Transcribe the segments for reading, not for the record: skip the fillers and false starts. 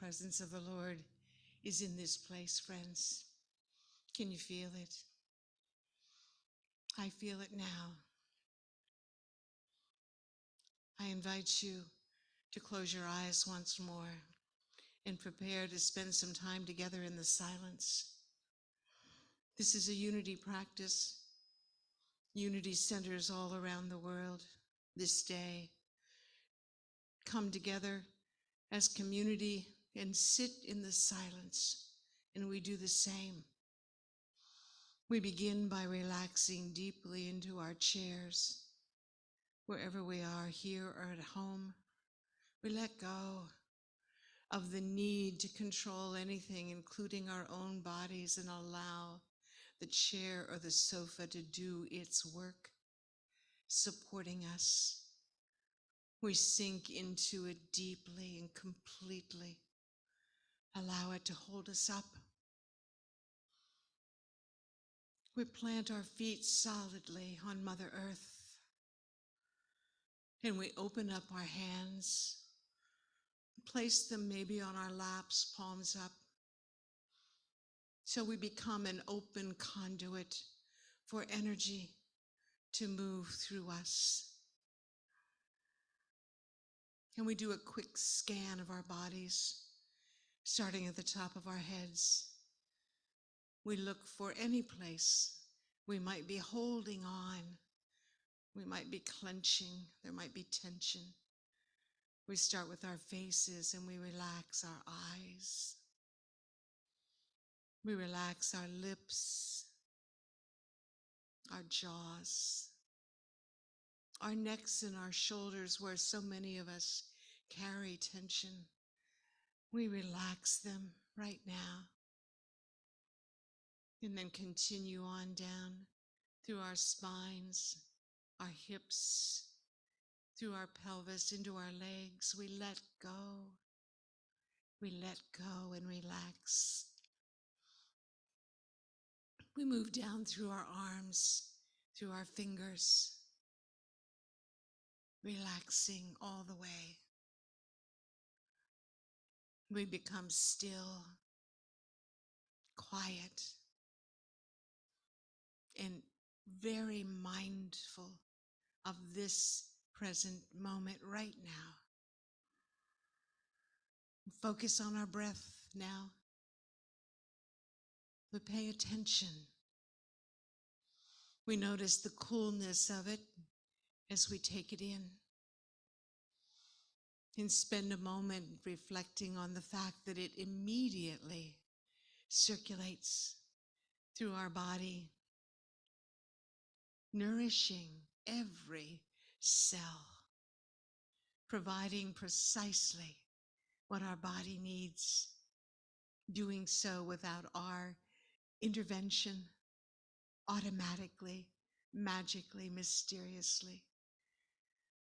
presence of the Lord is in this place, friends. Can you feel it? I feel it now. I invite you to close your eyes once more and prepare to spend some time together in the silence. This is a unity practice. Unity centers all around the world this day come together as community and sit in the silence, and we do the same. We begin by relaxing deeply into our chairs, wherever we are, here or at home. We let go of the need to control anything, including our own bodies, and allow the chair or the sofa to do its work, supporting us. We sink into it deeply and completely. Allow it to hold us up. We plant our feet solidly on Mother Earth, and we open up our hands, place them maybe on our laps, palms up, so we become an open conduit for energy to move through us. And we do a quick scan of our bodies, starting at the top of our heads. We look for any place we might be holding on. We might be clenching. There might be tension. We start with our faces and we relax our eyes. We relax our lips, our jaws, our necks and our shoulders, where so many of us carry tension. We relax them right now. And then continue on down through our spines, our hips, through our pelvis, into our legs. We let go. We let go and relax. We move down through our arms, through our fingers, relaxing all the way. We become still, quiet, and very mindful of this present moment right now. Focus on our breath now. We pay attention. We notice the coolness of it as we take it in. And spend a moment reflecting on the fact that it immediately circulates through our body, nourishing every cell, providing precisely what our body needs, doing so without our intervention, automatically, magically, mysteriously.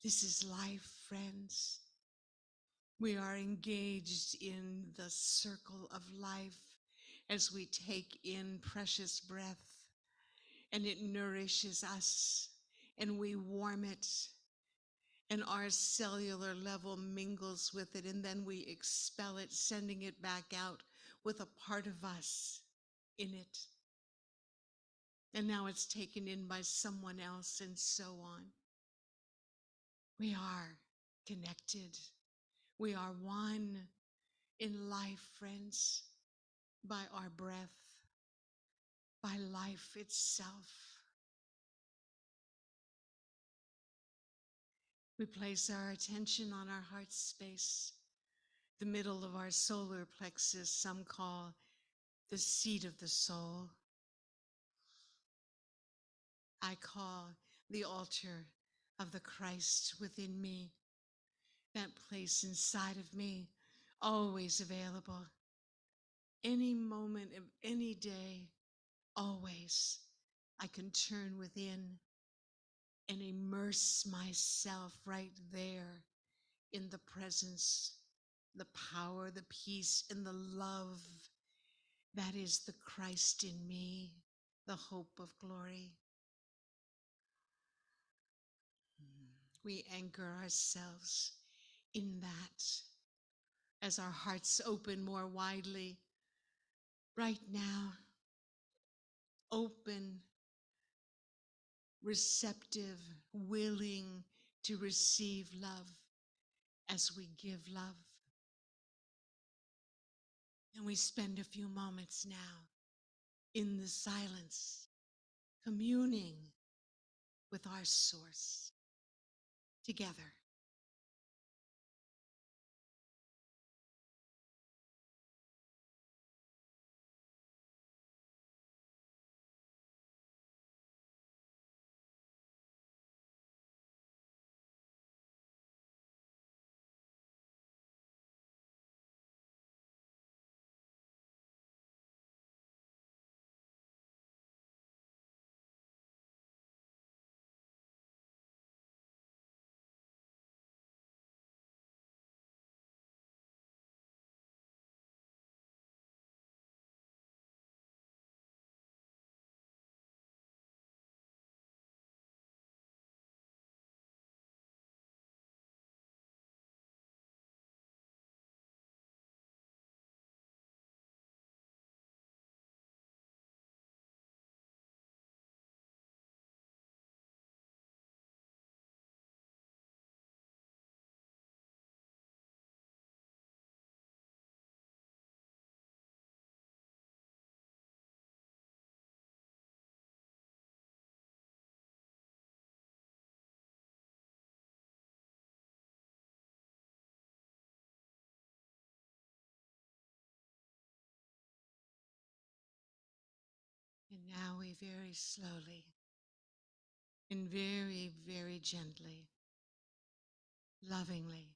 This is life, friends. We are engaged in the circle of life as we take in precious breath, and it nourishes us, and we warm it, and our cellular level mingles with it, and then we expel it, sending it back out with a part of us in it. And now it's taken in by someone else, and so on. We are connected. We are one in life, friends, by our breath, by life itself. We place our attention on our heart space, the middle of our solar plexus, some call the seat of the soul. I call the altar of the Christ within me, that place inside of me, always available, any moment of any day, always. I can turn within and immerse myself right there in the presence, the power, the peace, and the love that is the Christ in me, the hope of glory. We anchor ourselves in that. as our hearts open more widely right now, open, receptive, willing to receive love as we give love. And we spend a few moments now in the silence, communing with our source together. And now we very slowly and very, very gently, lovingly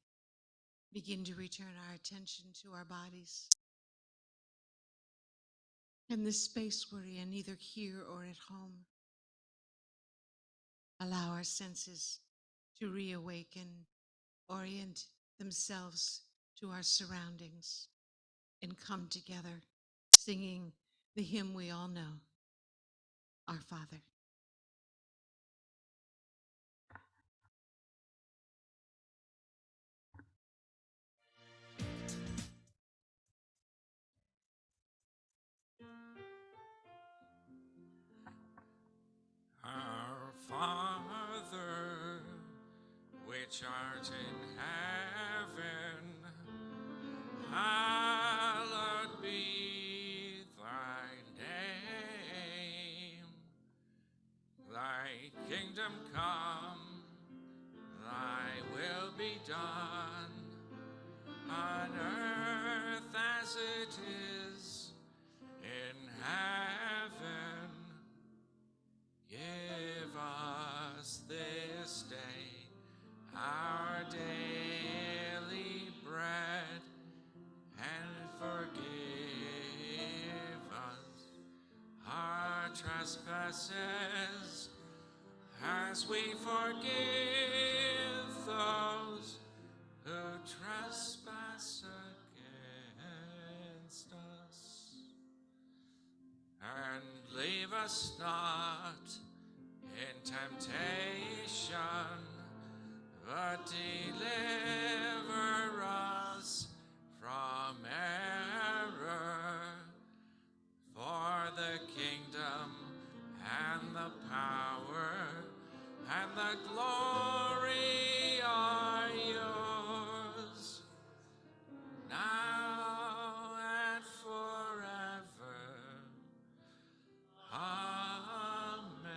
begin to return our attention to our bodies and the space we're in, either here or at home. Allow our senses to reawaken, orient themselves to our surroundings, and come together singing the hymn we all know, Our Father. Our Father, which art in heaven, hallowed be thy name. Thy kingdom come, thy will be done, on earth as it is in heaven. Give us this day our daily bread, and forgive us our trespasses, as we forgive those who trespass against us. And leave us not in temptation, but deliver us from error. For the kingdom and the power and the glory are yours, now and forever. Amen.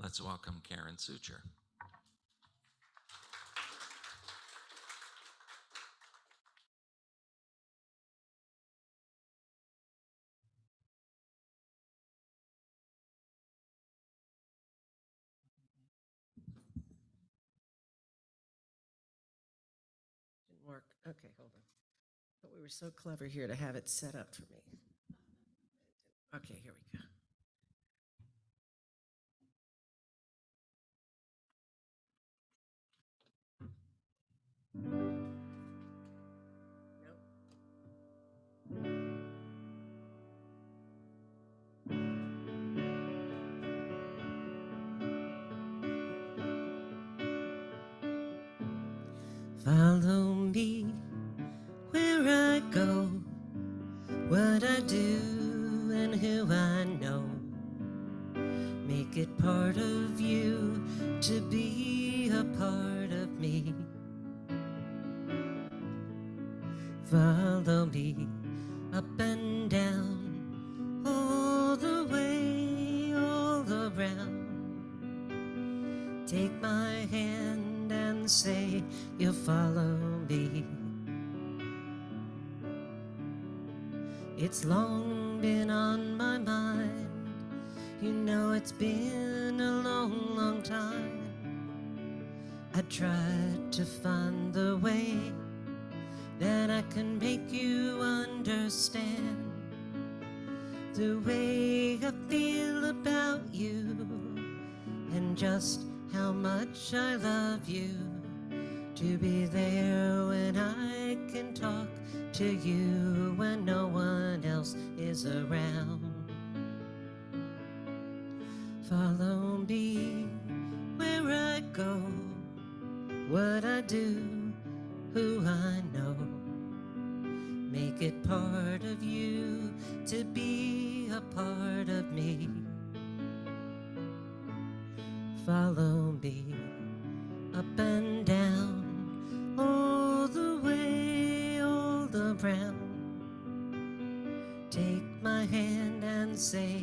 Let's welcome Karen Sucher. Didn't work. Okay, hold on. But we were so clever here to have it set up for me. Okay, here we go. Follow me where I go, what I do and who I know. Make it part of you to be a part of me. Follow me up and down, all the way, all around. Take my hand and say you'll follow me. It's long been on my mind. You know it's been a long, long time. I tried to find the way that I can make you understand the way I feel about you and just how much I love you. To be there when I can talk to you when no one else is around. Follow me where I go, what I do, who I know. Make it part of you to be a part of me. Follow me up and down, all the way, all around. Take my hand and say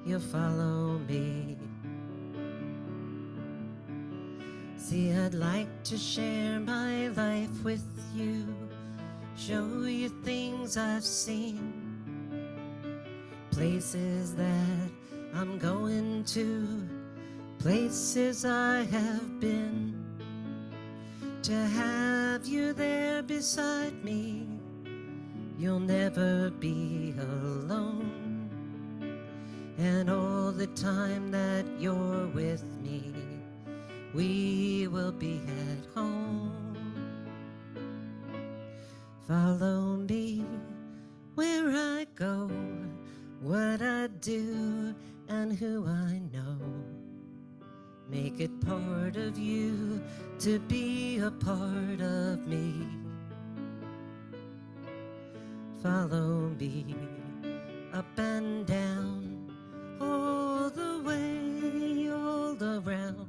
you'll follow me. See, I'd like to share my life with you, show you things I've seen, places that I'm going to, places I have been. To have you there beside me, you'll never be alone. And all the time that you're with me, we will be at home. Follow me where I go, what I do and who I know. Make it part of you to be a part of me. Follow me up and down, all the way, all around.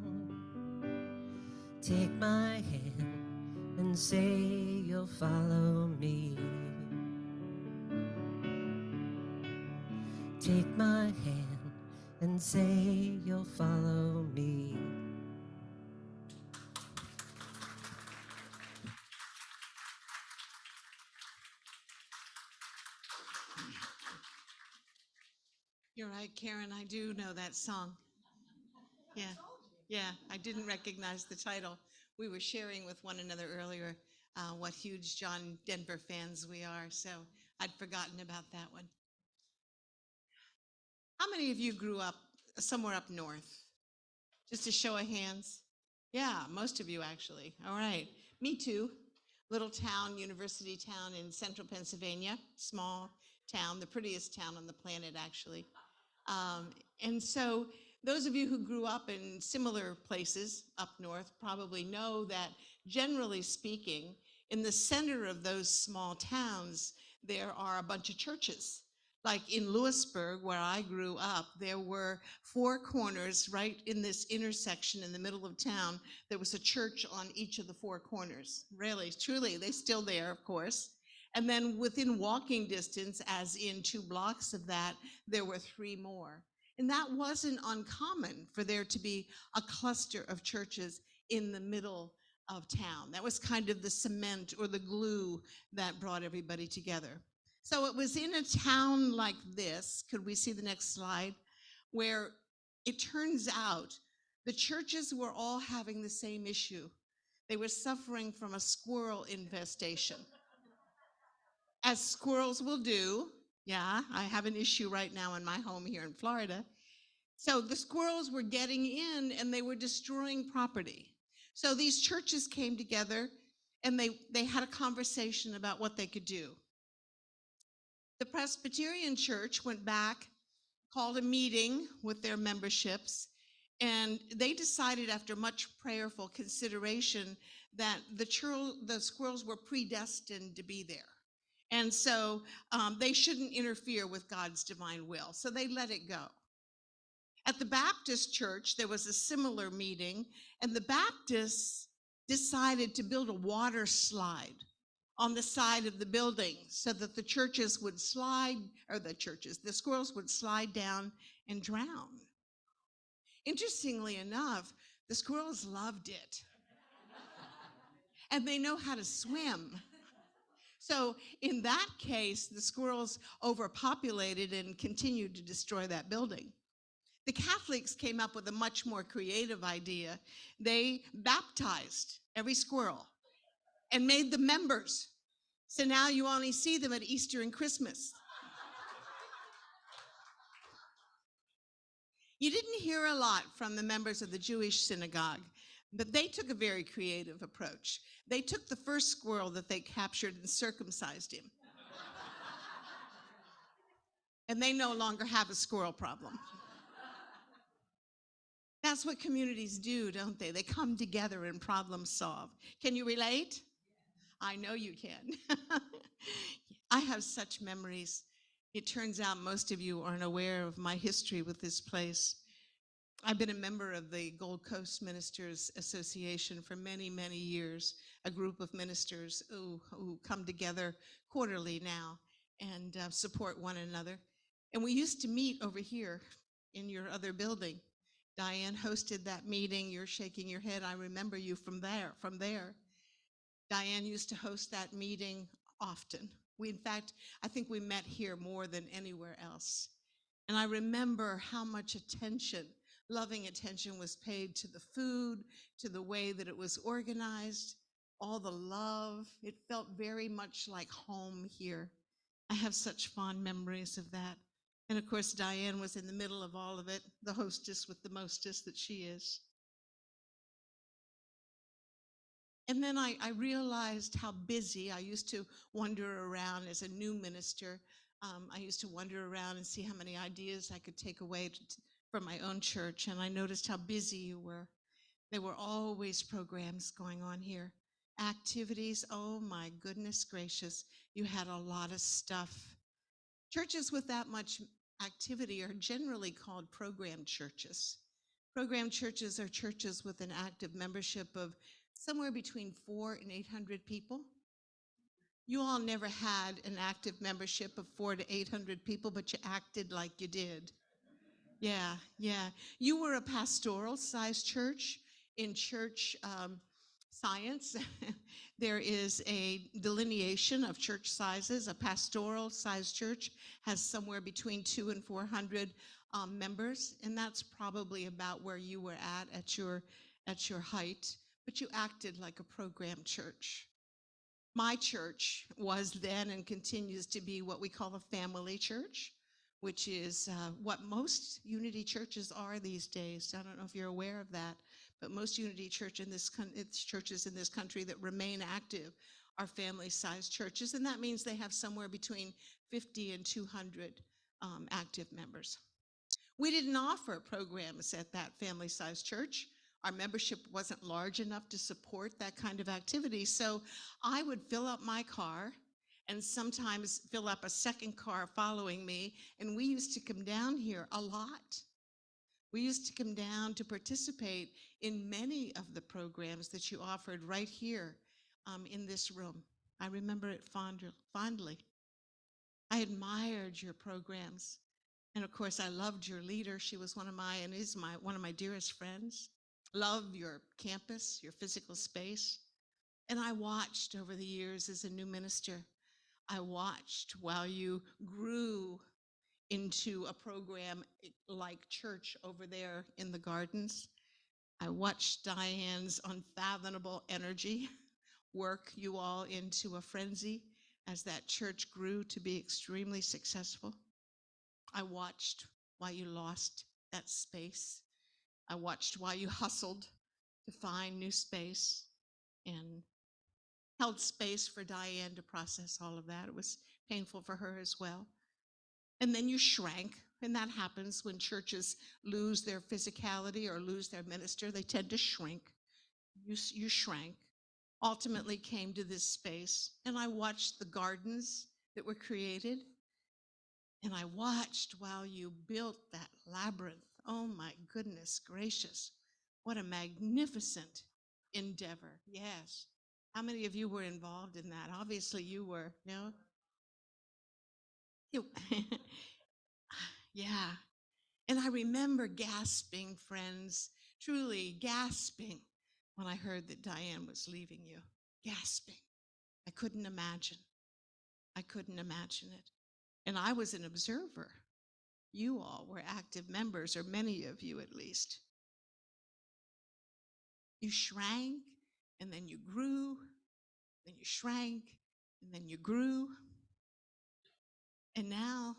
Take my hand and say you'll follow me. Take my hand and say you'll follow me. You're right, Karen. I do know that song. Yeah. Yeah. I didn't recognize the title. We were sharing with one another earlier what huge John Denver fans we are. So I'd forgotten about that one. How many of you grew up somewhere up north? Just a show of hands. Yeah, most of you actually. All right. Me too. Little town, university town in central Pennsylvania, small town, the prettiest town on the planet, actually. And so those of you who grew up in similar places up north probably know that, generally speaking, in the center of those small towns, there are a bunch of churches. Like in Lewisburg, where I grew up, there were four corners right in this intersection in the middle of town. There was a church on each of the four corners. Really, truly, they're still there, of course. And then within walking distance, as in 2 blocks of that, there were 3 more. And that wasn't uncommon for there to be a cluster of churches in the middle of town. That was kind of the cement or the glue that brought everybody together. So it was in a town like this, could we see the next slide, where it turns out the churches were all having the same issue. They were suffering from a squirrel infestation. As squirrels will do. Yeah, I have an issue right now in my home here in Florida. So the squirrels were getting in and they were destroying property. So these churches came together and they had a conversation about what they could do. The Presbyterian Church went back, called a meeting with their memberships, and they decided after much prayerful consideration that the squirrels were predestined to be there. And so they shouldn't interfere with God's divine will. So they let it go. At the Baptist church, there was a similar meeting, and the Baptists decided to build a water slide on the side of the building so that the churches would slide, or the squirrels would slide down and drown. Interestingly enough, the squirrels loved it, and they know how to swim. So in that case, the squirrels overpopulated and continued to destroy that building. The Catholics came up with a much more creative idea. They baptized every squirrel and made them members. So now you only see them at Easter and Christmas. You didn't hear a lot from the members of the Jewish synagogue, but they took a very creative approach. They took the first squirrel that they captured and circumcised him. And they no longer have a squirrel problem. That's what communities do, don't they? They come together and problem solve. Can you relate? I know you can. I have such memories. It turns out most of you aren't aware of my history with this place. I've been a member of the Gold Coast Ministers Association for many, many years, a group of ministers who come together quarterly now and support one another. And we used to meet over here in your other building. Diane hosted that meeting. You're shaking your head. I remember you from there. Diane used to host that meeting often. In fact, I think we met here more than anywhere else. And I remember how much attention, loving attention, was paid to the food, to the way that it was organized, all the love. It felt very much like home here. I have such fond memories of that. And of course, Diane was in the middle of all of it, the hostess with the mostest that she is. And then I realized how busy. I used to wander around as a new minister. I used to wander around and see how many ideas I could take away from my own church. And I noticed how busy you were. There were always programs going on here. Activities, oh my goodness gracious. You had a lot of stuff. Churches with that much activity are generally called program churches. Program churches are churches with an active membership of somewhere between 400 and 800 people. You all never had an active membership of 400 to 800 people, but you acted like you did. Yeah. You were a pastoral-sized church. In church science, there is a delineation of church sizes. A pastoral-sized church has somewhere between 200 and 400 members, and that's probably about where you were at your height. But you acted like a program church. My church was then and continues to be what we call a family church, which is what most Unity churches are these days. I don't know if you're aware of that, but most Unity churches in this country that remain active are family-sized churches, and that means they have somewhere between 50 and 200 active members. We didn't offer programs at that family-sized church. Our membership wasn't large enough to support that kind of activity, so I would fill up my car and sometimes fill up a second car following me, and we used to come down here a lot. We used to come down to participate in many of the programs that you offered right here in this room. I remember it fondly. I admired your programs. And of course, I loved your leader. She was one of my dearest friends. Love your campus, your physical space. And I watched over the years as a new minister. I watched while you grew into a program like church over there in the gardens. I watched Diane's unfathomable energy work you all into a frenzy as that church grew to be extremely successful. I watched while you lost that space. I watched while you hustled to find new space and held space for Diane to process all of that. It was painful for her as well. And then you shrank, and that happens when churches lose their physicality or lose their minister. They tend to shrink. You shrank. ultimately came to this space, and I watched the gardens that were created, and I watched while you built that labyrinth. Oh my goodness gracious. What a magnificent endeavor. Yes. How many of you were involved in that? Obviously you were. No? You- yeah. And I remember gasping, friends, truly gasping when I heard that Diane was leaving you. Gasping. I couldn't imagine. I couldn't imagine it. And I was an observer. You all were active members, or many of you at least. You shrank, and then you grew, then you shrank, and then you grew. And now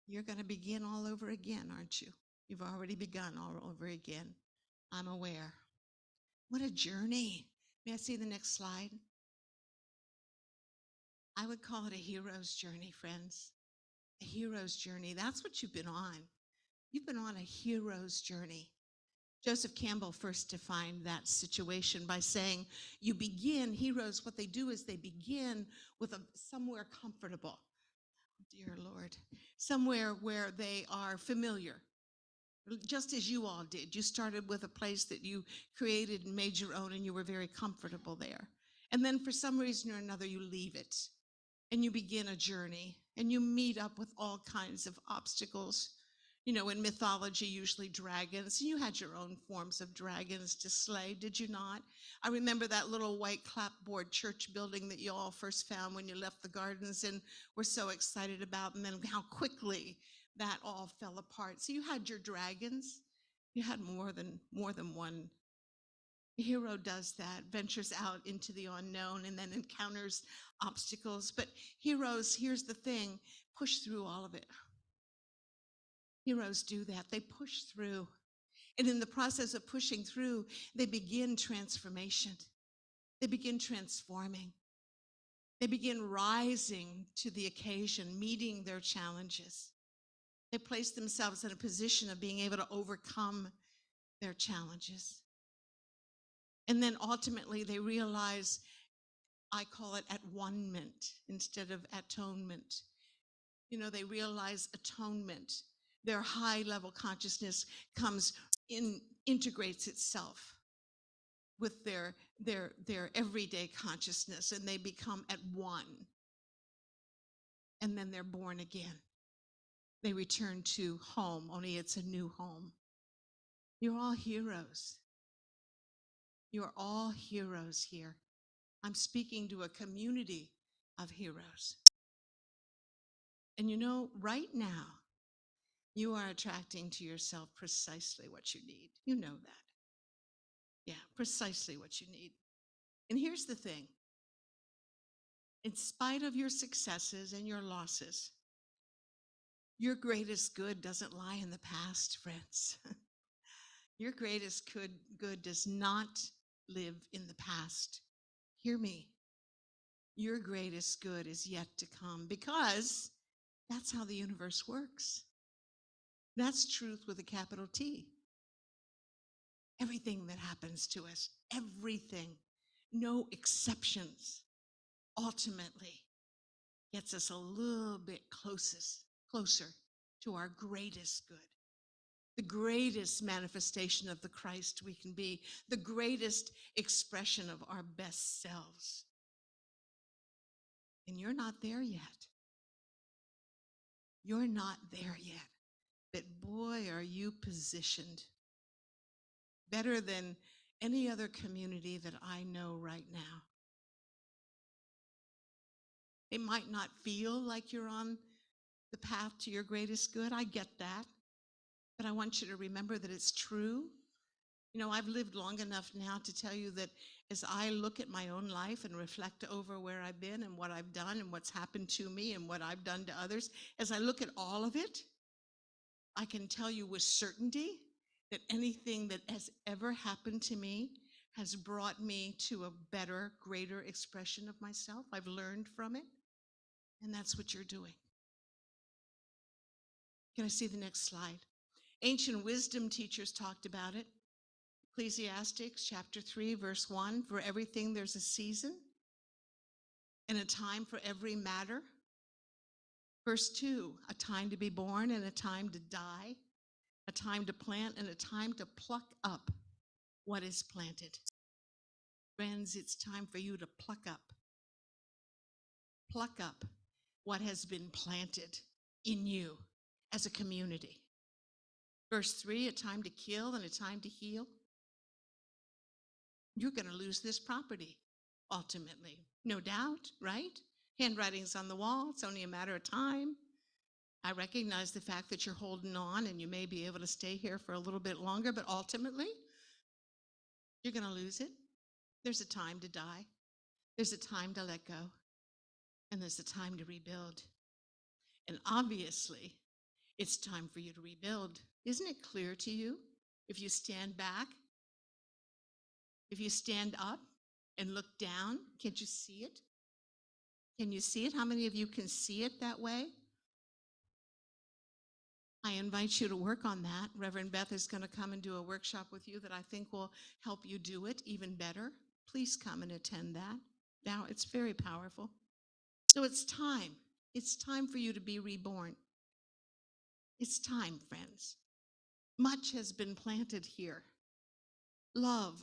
you're going to begin all over again, aren't you? You've already begun all over again. I'm aware. What a journey. May I see the next slide? I would call it a hero's journey, friends. A hero's journey. That's what you've been on. You've been on a hero's journey. Joseph Campbell first defined that situation by saying, you begin, heroes, what they do is they begin with somewhere comfortable. Dear Lord, somewhere where they are familiar, just as you all did. You started with a place that you created and made your own, and you were very comfortable there. And then for some reason or another, you leave it and you begin a journey, and you meet up with all kinds of obstacles. You know, in mythology, usually dragons. You had your own forms of dragons to slay, did you not? I remember that little white clapboard church building that you all first found when you left the gardens and were so excited about, and then how quickly that all fell apart. So you had your dragons. You had more than one. A hero does that, ventures out into the unknown and then encounters obstacles. But heroes, here's the thing, push through all of it. Heroes do that. They push through. And in the process of pushing through, they begin transformation. They begin transforming. They begin rising to the occasion, meeting their challenges. They place themselves in a position of being able to overcome their challenges. And then ultimately they realize, I call it at one-ment instead of atonement. You know, they realize atonement. Their high level consciousness integrates itself with their everyday consciousness, and they become at one. And then they're born again. They return to home, only it's a new home. You're all heroes. You're all heroes here. I'm speaking to a community of heroes. And you know, right now, you are attracting to yourself precisely what you need. You know that. Yeah, precisely what you need. And here's the thing. In spite of your successes and your losses, your greatest good doesn't lie in the past, friends. Your greatest good does not live in the past. Hear me. Your greatest good is yet to come, because that's how the universe works. That's truth with a capital T. Everything that happens to us, everything, no exceptions, ultimately gets us a little bit closer to our greatest good, the greatest manifestation of the Christ we can be, the greatest expression of our best selves. And you're not there yet. You're not there yet. But boy, are you positioned better than any other community that I know right now. It might not feel like you're on the path to your greatest good. I get that. But I want you to remember that it's true. You know, I've lived long enough now to tell you that as I look at my own life and reflect over where I've been and what I've done and what's happened to me and what I've done to others, as I look at all of it, I can tell you with certainty that anything that has ever happened to me has brought me to a better, greater expression of myself. I've learned from it, and that's what you're doing. Can I see the next slide? Ancient wisdom teachers talked about it. Ecclesiastes chapter 3, verse 1, for everything there's a season and a time for every matter. Verse 2, a time to be born and a time to die, a time to plant and a time to pluck up what is planted. Friends, it's time for you to pluck up what has been planted in you as a community. Verse 3, a time to kill and a time to heal. You're going to lose this property ultimately, no doubt, right? Handwriting's on the wall. It's only a matter of time. I recognize the fact that you're holding on and you may be able to stay here for a little bit longer, but ultimately, you're going to lose it. There's a time to die. There's a time to let go. And there's a time to rebuild. And obviously, it's time for you to rebuild. Isn't it clear to you? If you stand back, if you stand up and look down, can't you see it? Can you see it? How many of you can see it that way? I invite you to work on that. Reverend Beth is going to come and do a workshop with you that I think will help you do it even better. Please come and attend that. Now, it's very powerful. So it's time. It's time for you to be reborn. It's time, friends. Much has been planted here. Love.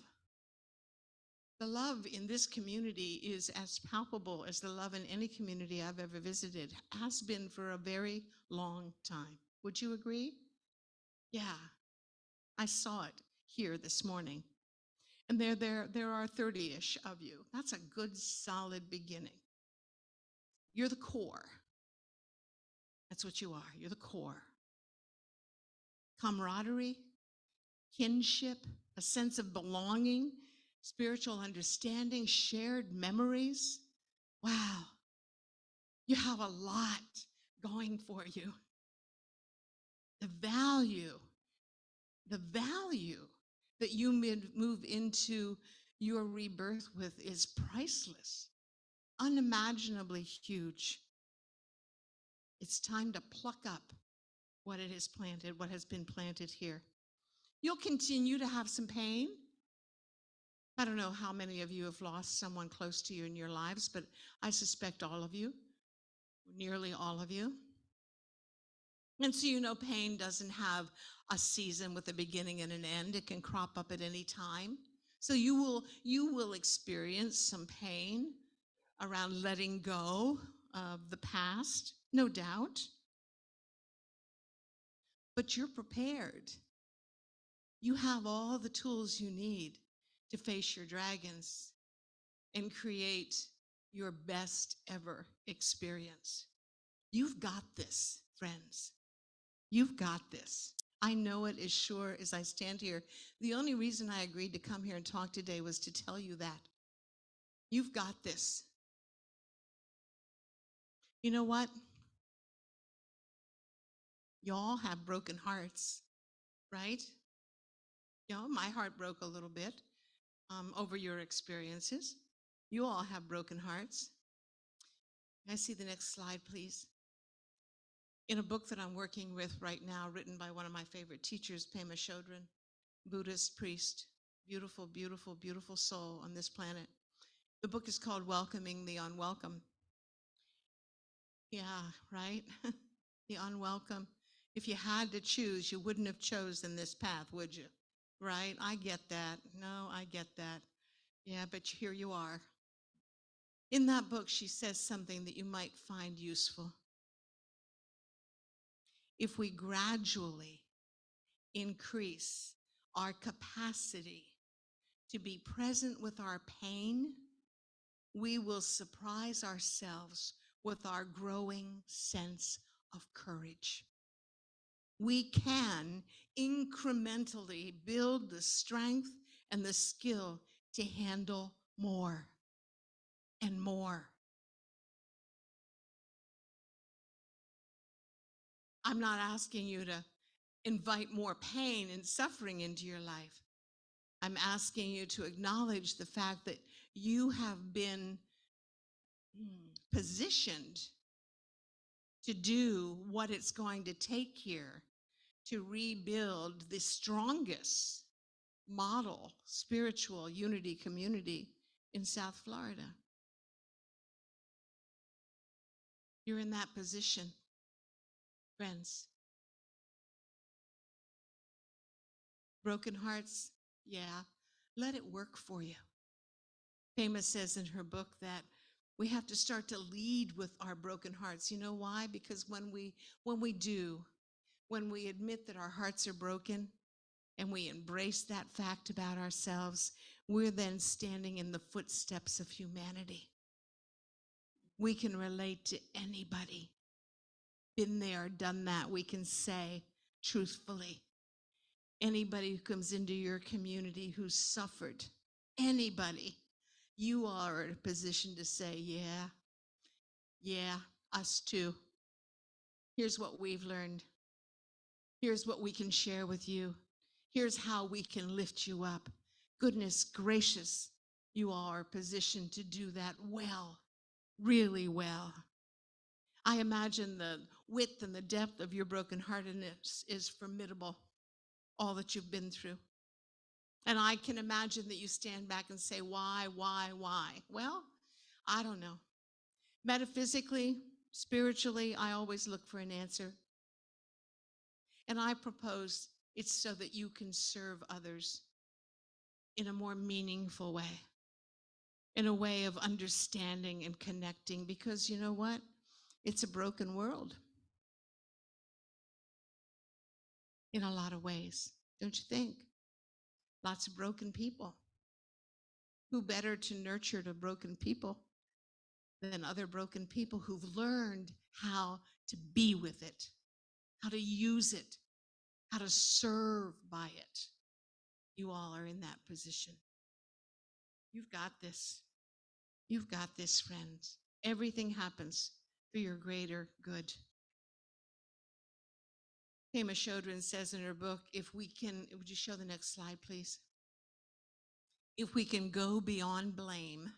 The love in this community is as palpable as the love in any community I've ever visited, has been for a very long time. Would you agree? Yeah, I saw it here this morning. And there are 30-ish of you. That's a good, solid beginning. You're the core. That's what you are. You're the core. Camaraderie, kinship, a sense of belonging, spiritual understanding, shared memories. Wow, you have a lot going for you. The value that you move into your rebirth with is priceless, unimaginably huge. It's time to pluck up what it has planted, what has been planted here. You'll continue to have some pain. I don't know how many of you have lost someone close to you in your lives, but I suspect all of you, nearly all of you. And so, pain doesn't have a season with a beginning and an end. It can crop up at any time. So you will experience some pain around letting go of the past, no doubt. But you're prepared. You have all the tools you need to face your dragons and create your best ever experience. You've got this, friends. You've got this. I know it as sure as I stand here. The only reason I agreed to come here and talk today was to tell you that. You've got this. You know what? Y'all have broken hearts, right? My heart broke a little bit over your experiences. You all have broken hearts. Can I see the next slide, please? In a book that I'm working with right now, written by one of my favorite teachers, Pema Chodron, Buddhist priest, beautiful, beautiful, beautiful soul on this planet. The book is called Welcoming the Unwelcome. Yeah, right? The unwelcome. If you had to choose, you wouldn't have chosen this path, would you? Right? I get that. No, I get that. Yeah, but here you are. In that book, she says something that you might find useful. If we gradually increase our capacity to be present with our pain, we will surprise ourselves with our growing sense of courage. We can incrementally build the strength and the skill to handle more and more. I'm not asking you to invite more pain and suffering into your life. I'm asking you to acknowledge the fact that you have been positioned to do what it's going to take here to rebuild the strongest model spiritual unity community in South Florida. You're in that position, friends. Broken hearts, yeah, let it work for you. Pema says in her book that we have to start to lead with our broken hearts. You know why? Because when we admit that our hearts are broken and we embrace that fact about ourselves, we're then standing in the footsteps of humanity. We can relate to anybody. Been there, done that. We can say truthfully. Anybody who comes into your community who's suffered, anybody, you are in a position to say, yeah, us too. Here's what we've learned. Here's what we can share with you. Here's how we can lift you up. Goodness gracious, you all are positioned to do that well, really well. I imagine the width and the depth of your brokenheartedness is formidable, all that you've been through. And I can imagine that you stand back and say, why? Well, I don't know. Metaphysically, spiritually, I always look for an answer. And I propose it's so that you can serve others in a more meaningful way, in a way of understanding and connecting, because you know what? It's a broken world in a lot of ways, don't you think? Lots of broken people. Who better to nurture the broken people than other broken people who've learned how to be with it, how to use it, how to serve by it. You all are in that position. You've got this. You've got this, friends. Everything happens for your greater good. Pema Chodron says in her book, if we can, would you show the next slide, please? If we can go beyond blame,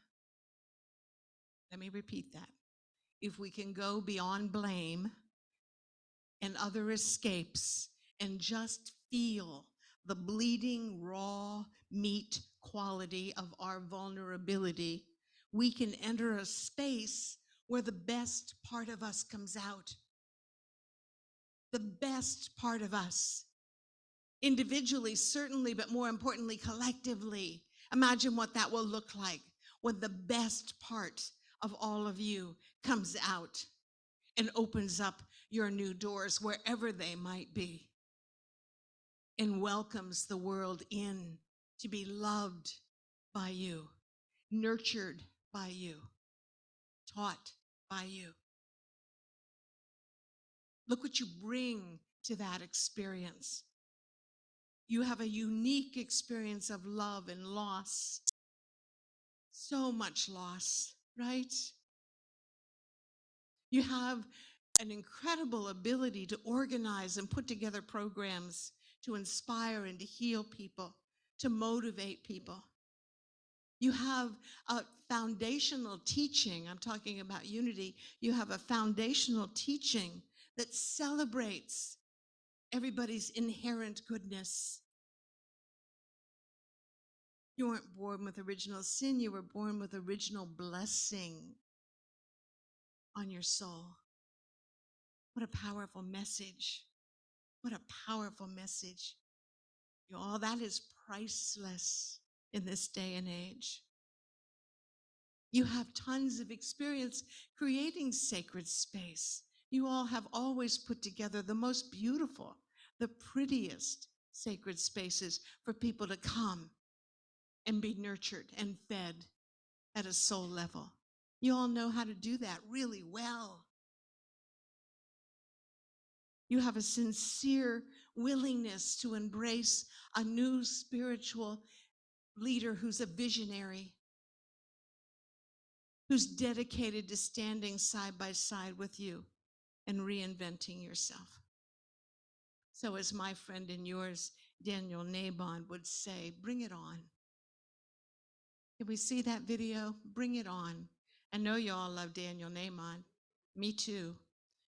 let me repeat that. If we can go beyond blame and other escapes and just feel the bleeding raw meat quality of our vulnerability, we can enter a space where the best part of us comes out. The best part of us. Individually, certainly, but more importantly, collectively. Imagine what that will look like when the best part of all of you comes out and opens up your new doors wherever they might be and welcomes the world in to be loved by you, nurtured by you, taught by you. Look what you bring to that experience. You have a unique experience of love and loss. So much loss, right? You have an incredible ability to organize and put together programs to inspire and to heal people, to motivate people. You have a foundational teaching. I'm talking about unity. You have a foundational teaching that celebrates everybody's inherent goodness. You weren't born with original sin. You were born with original blessing on your soul. What a powerful message. What a powerful message. You all, that is priceless in this day and age. You have tons of experience creating sacred space. You all have always put together the most beautiful, the prettiest sacred spaces for people to come and be nurtured and fed at a soul level. You all know how to do that really well. You have a sincere willingness to embrace a new spiritual leader who's a visionary, who's dedicated to standing side by side with you and reinventing yourself. So as my friend and yours, Daniel Nabon, would say, bring it on. Can we see that video? Bring it on. I know you all love Daniel Nabon. Me too.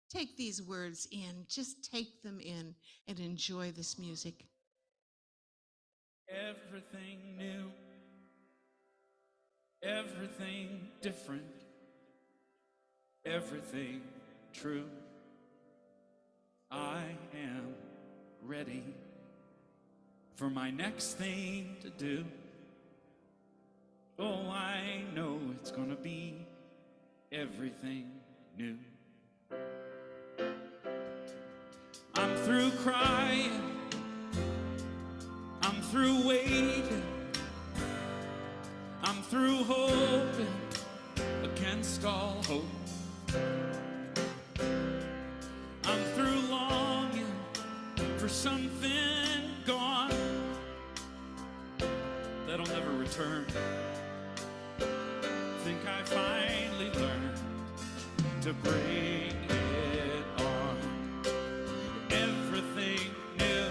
Take these words in, just take them in and enjoy this music. Everything new, everything different, everything true. I am ready for my next thing to do. Oh, I know it's gonna be everything new. I'm through crying, I'm through waiting, I'm through hoping against all hope. I'm through longing for something gone that'll never return. Think I finally learned to bring it on. Everything new,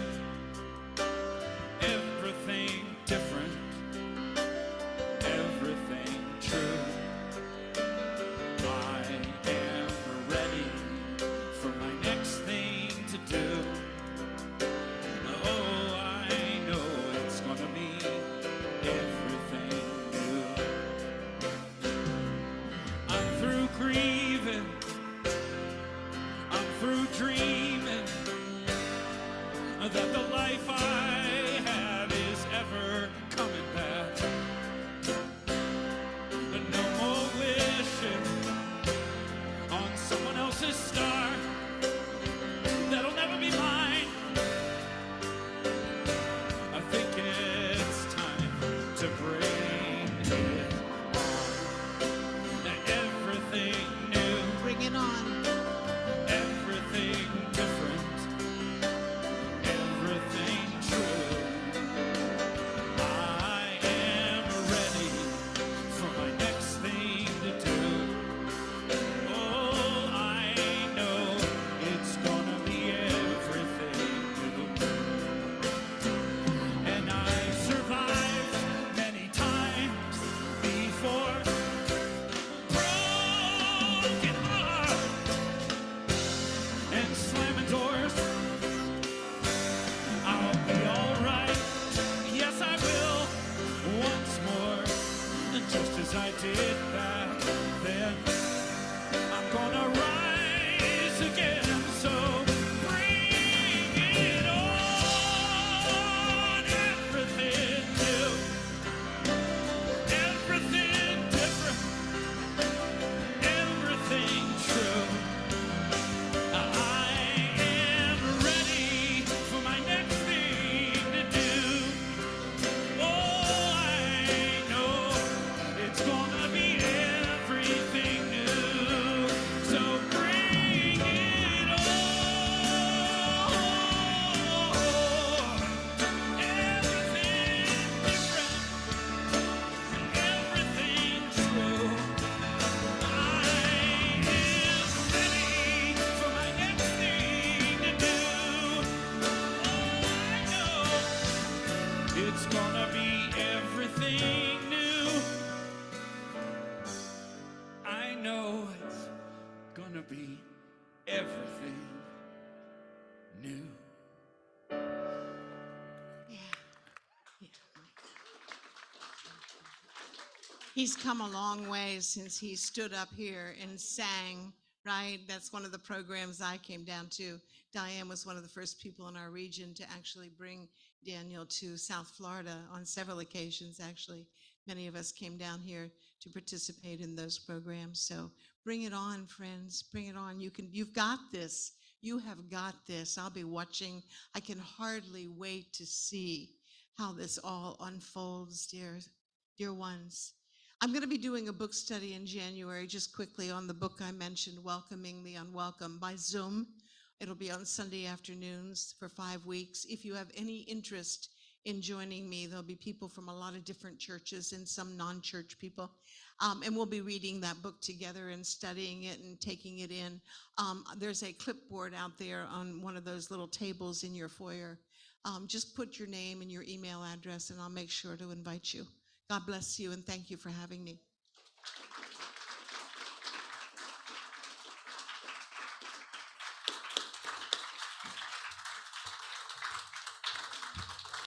everything different, everything true. I am ready for my next thing to do. Oh, I know it's gonna be everything new. I'm through grieving, I'm through dreaming that the life I have is ever coming back. No more wishing on someone else's star that'll never be mine. I think it's time to bring it on. Everything new, Bring it on. everything different, everything true. I am ready for my next thing to do. Oh, I know it's gonna be everything new. And I've survived many times before. Broken heart and slamming doors. I'll be alright. Yes, I will. Once more. Just as I did back then. I'm gonna rise again. So bring it on. Everything new. Everything different. Everything true. I am ready for my next thing to do. Oh, I know it's gonna be everything new. So bring it on. Everything different, everything true. I am ready for my next thing to do. Oh, I know it's gonna be everything new. I know it's gonna be everything new. Yeah. Yeah. He's come a long way since he stood up here and sang, right? That's one of the programs I came down to. Diane was one of the first people in our region to actually bring Daniel to South Florida on several occasions, actually. Many of us came down here to participate in those programs. So bring it on, friends. Bring it on. You've got this. You have got this. I'll be watching. I can hardly wait to see how this all unfolds, dear ones. I'm going to be doing a book study in January, just quickly on the book I mentioned, Welcoming the Unwelcome, by Zoom. It'll be on Sunday afternoons for 5 weeks. If you have any interest in joining me, there'll be people from a lot of different churches and some non-church people. And we'll be reading that book together and studying it and taking it in. There's a clipboard out there on one of those little tables in your foyer. Just put your name and your email address, and I'll make sure to invite you. God bless you, and thank you for having me.